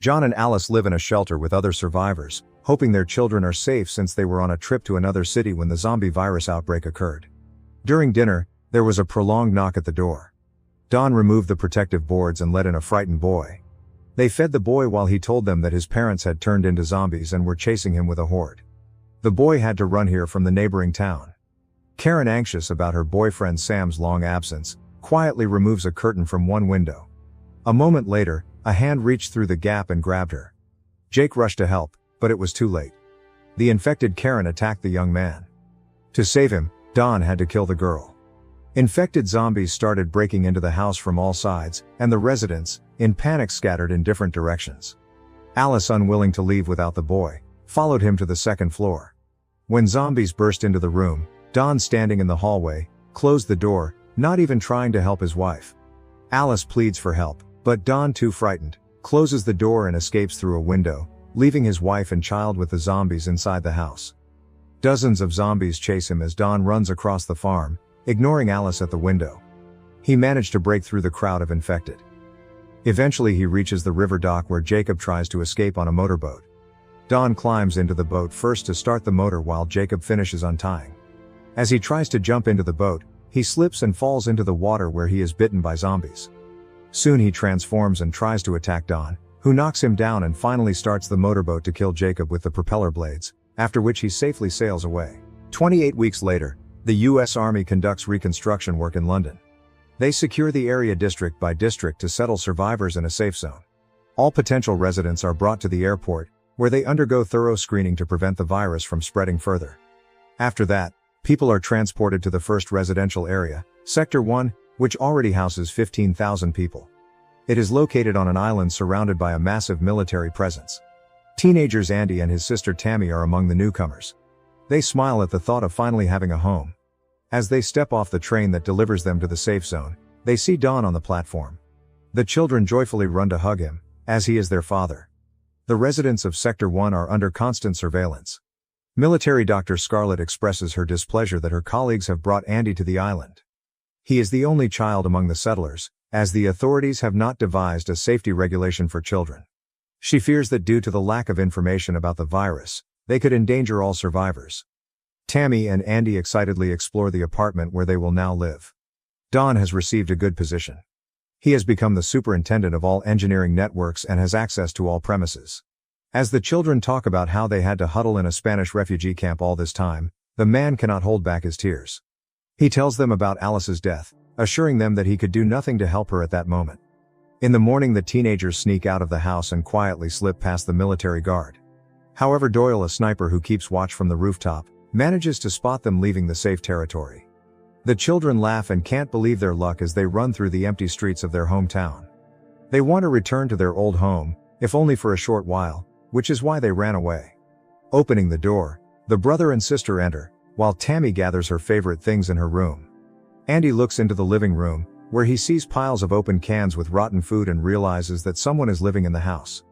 John and Alice live in a shelter with other survivors, hoping their children are safe since they were on a trip to another city when the zombie virus outbreak occurred. During dinner, there was a prolonged knock at the door. Don removed the protective boards and let in a frightened boy. They fed the boy while he told them that his parents had turned into zombies and were chasing him with a horde. The boy had to run here from the neighboring town. Karen, anxious about her boyfriend Sam's long absence, quietly removes a curtain from one window. A moment later, a hand reached through the gap and grabbed her. Jake rushed to help, but it was too late. The infected Karen attacked the young man. To save him, Don had to kill the girl. Infected zombies started breaking into the house from all sides, and the residents, in panic, scattered in different directions. Alice, unwilling to leave without the boy, followed him to the second floor. When zombies burst into the room, Don, standing in the hallway, closed the door, not even trying to help his wife. Alice pleads for help, but Don, too frightened, closes the door and escapes through a window, leaving his wife and child with the zombies inside the house. Dozens of zombies chase him as Don runs across the farm, ignoring Alice at the window. He managed to break through the crowd of infected. Eventually he reaches the river dock where Jacob tries to escape on a motorboat. Don climbs into the boat first to start the motor while Jacob finishes untying. As he tries to jump into the boat, he slips and falls into the water where he is bitten by zombies. Soon he transforms and tries to attack Don, who knocks him down and finally starts the motorboat to kill Jacob with the propeller blades, after which he safely sails away. 28 weeks later, the U.S. Army conducts reconstruction work in London. They secure the area district by district to settle survivors in a safe zone. All potential residents are brought to the airport, where they undergo thorough screening to prevent the virus from spreading further. After that, people are transported to the first residential area, Sector 1, which already houses 15,000 people. It is located on an island surrounded by a massive military presence. Teenagers Andy and his sister Tammy are among the newcomers. They smile at the thought of finally having a home. As they step off the train that delivers them to the safe zone, they see Don on the platform. The children joyfully run to hug him, as he is their father. The residents of Sector 1 are under constant surveillance. Military Dr. Scarlett expresses her displeasure that her colleagues have brought Andy to the island. He is the only child among the settlers, as the authorities have not devised a safety regulation for children. She fears that due to the lack of information about the virus, they could endanger all survivors. Tammy and Andy excitedly explore the apartment where they will now live. Don has received a good position. He has become the superintendent of all engineering networks and has access to all premises. As the children talk about how they had to huddle in a Spanish refugee camp all this time, the man cannot hold back his tears. He tells them about Alice's death, assuring them that he could do nothing to help her at that moment. In the morning, the teenagers sneak out of the house and quietly slip past the military guard. However, Doyle, a sniper who keeps watch from the rooftop, manages to spot them leaving the safe territory. The children laugh and can't believe their luck as they run through the empty streets of their hometown. They want to return to their old home, if only for a short while, which is why they ran away. Opening the door, the brother and sister enter, while Tammy gathers her favorite things in her room. Andy looks into the living room, where he sees piles of open cans with rotten food and realizes that someone is living in the house.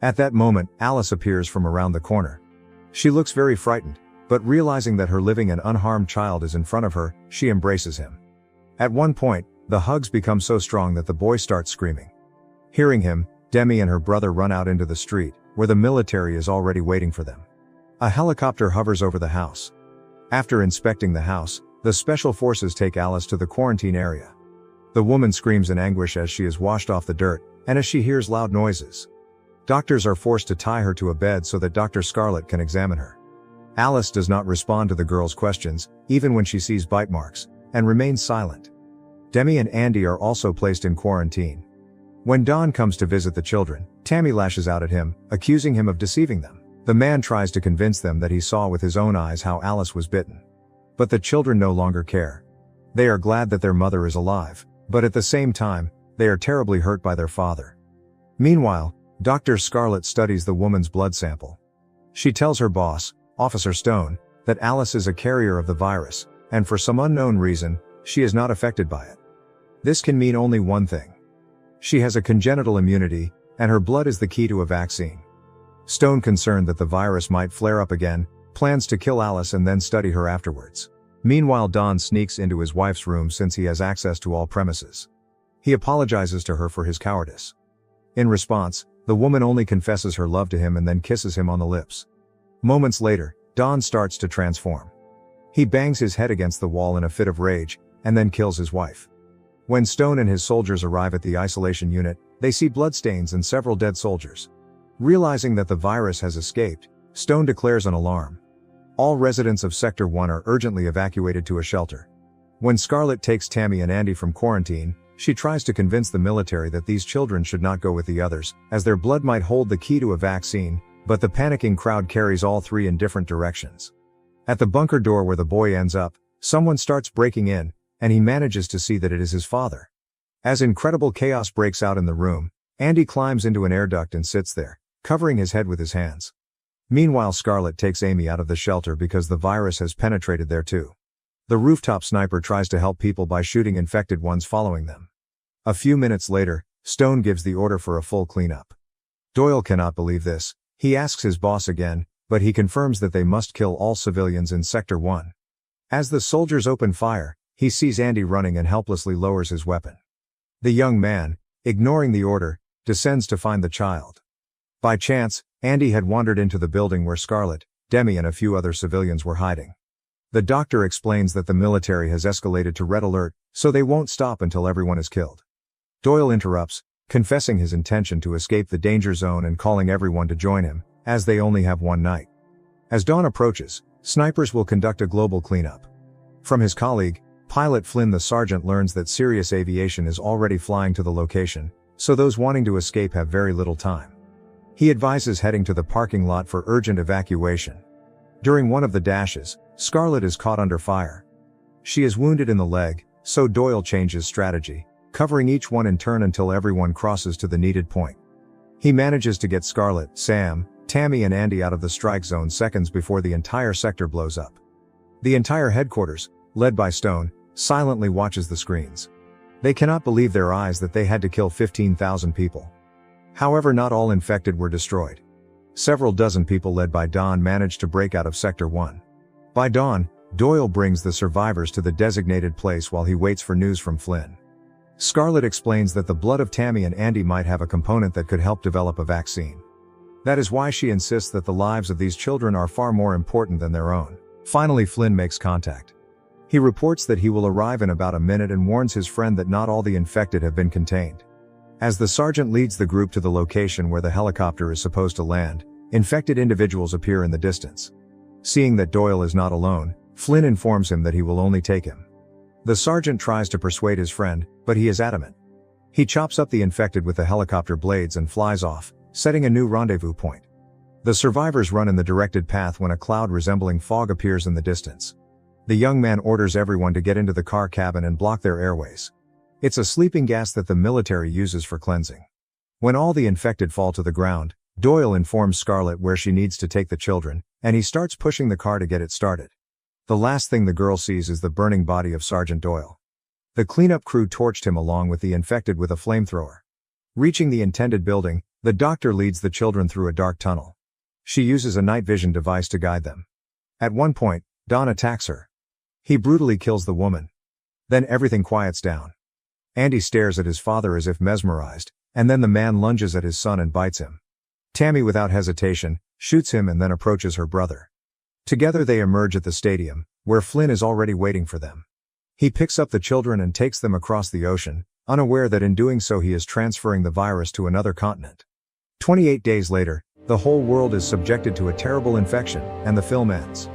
At that moment, Alice appears from around the corner. She looks very frightened, but realizing that her living and unharmed child is in front of her, she embraces him. At one point, the hugs become so strong that the boy starts screaming. Hearing him, Demi and her brother run out into the street, where the military is already waiting for them. A helicopter hovers over the house. After inspecting the house, the special forces take Alice to the quarantine area. The woman screams in anguish as she is washed off the dirt, and as she hears loud noises. Doctors are forced to tie her to a bed so that Dr. Scarlett can examine her. Alice does not respond to the girl's questions, even when she sees bite marks, and remains silent. Demi and Andy are also placed in quarantine. When Don comes to visit the children, Tammy lashes out at him, accusing him of deceiving them. The man tries to convince them that he saw with his own eyes how Alice was bitten. But the children no longer care. They are glad that their mother is alive, but at the same time, they are terribly hurt by their father. Meanwhile, Dr. Scarlett studies the woman's blood sample. She tells her boss, Officer Stone, that Alice is a carrier of the virus, and for some unknown reason, she is not affected by it. This can mean only one thing. She has a congenital immunity, and her blood is the key to a vaccine. Stone, concerned that the virus might flare up again, plans to kill Alice and then study her afterwards. Meanwhile, Don sneaks into his wife's room since he has access to all premises. He apologizes to her for his cowardice. In response, The woman only confesses her love to him and then kisses him on the lips. Moments later, Don starts to transform. He bangs his head against the wall in a fit of rage, and then kills his wife. When Stone and his soldiers arrive at the isolation unit, they see bloodstains and several dead soldiers. Realizing that the virus has escaped, Stone declares an alarm. All residents of Sector 1 are urgently evacuated to a shelter. When Scarlett takes Tammy and Andy from quarantine, she tries to convince the military that these children should not go with the others, as their blood might hold the key to a vaccine, but the panicking crowd carries all three in different directions. At the bunker door where the boy ends up, someone starts breaking in, and he manages to see that it is his father. As incredible chaos breaks out in the room, Andy climbs into an air duct and sits there, covering his head with his hands. Meanwhile, Scarlett takes Amy out of the shelter because the virus has penetrated there too. The rooftop sniper tries to help people by shooting infected ones following them. A few minutes later, Stone gives the order for a full cleanup. Doyle cannot believe this. He asks his boss again, but he confirms that they must kill all civilians in Sector 1. As the soldiers open fire, he sees Andy running and helplessly lowers his weapon. The young man, ignoring the order, descends to find the child. By chance, Andy had wandered into the building where Scarlett, Demi and a few other civilians were hiding. The doctor explains that the military has escalated to red alert, so they won't stop until everyone is killed. Doyle interrupts, confessing his intention to escape the danger zone and calling everyone to join him, as they only have one night. As dawn approaches, snipers will conduct a global cleanup. From his colleague, pilot Flynn, the sergeant learns that Sirius Aviation is already flying to the location, so those wanting to escape have very little time. He advises heading to the parking lot for urgent evacuation. During one of the dashes, Scarlett is caught under fire. She is wounded in the leg, so Doyle changes strategy, covering each one in turn until everyone crosses to the needed point. He manages to get Scarlett, Sam, Tammy and Andy out of the strike zone seconds before the entire sector blows up. The entire headquarters, led by Stone, silently watches the screens. They cannot believe their eyes that they had to kill 15,000 people. However, not all infected were destroyed. Several dozen people led by Don managed to break out of Sector 1. By dawn, Doyle brings the survivors to the designated place while he waits for news from Flynn. Scarlett explains that the blood of Tammy and Andy might have a component that could help develop a vaccine. That is why she insists that the lives of these children are far more important than their own. Finally, Flynn makes contact. He reports that he will arrive in about a minute and warns his friend that not all the infected have been contained. As the sergeant leads the group to the location where the helicopter is supposed to land, infected individuals appear in the distance. Seeing that Doyle is not alone, Flynn informs him that he will only take him. The sergeant tries to persuade his friend, but he is adamant. He chops up the infected with the helicopter blades and flies off, setting a new rendezvous point. The survivors run in the directed path when a cloud resembling fog appears in the distance. The young man orders everyone to get into the car cabin and block their airways. It's a sleeping gas that the military uses for cleansing. When all the infected fall to the ground, Doyle informs Scarlett where she needs to take the children, and he starts pushing the car to get it started. The last thing the girl sees is the burning body of Sergeant Doyle. The cleanup crew torched him along with the infected with a flamethrower. Reaching the intended building, the doctor leads the children through a dark tunnel. She uses a night vision device to guide them. At one point, Don attacks her. He brutally kills the woman. Then everything quiets down. Andy stares at his father as if mesmerized, and then the man lunges at his son and bites him. Tammy, without hesitation, shoots him and then approaches her brother. Together they emerge at the stadium, where Flynn is already waiting for them. He picks up the children and takes them across the ocean, unaware that in doing so he is transferring the virus to another continent. 28 days later, the whole world is subjected to a terrible infection, and the film ends.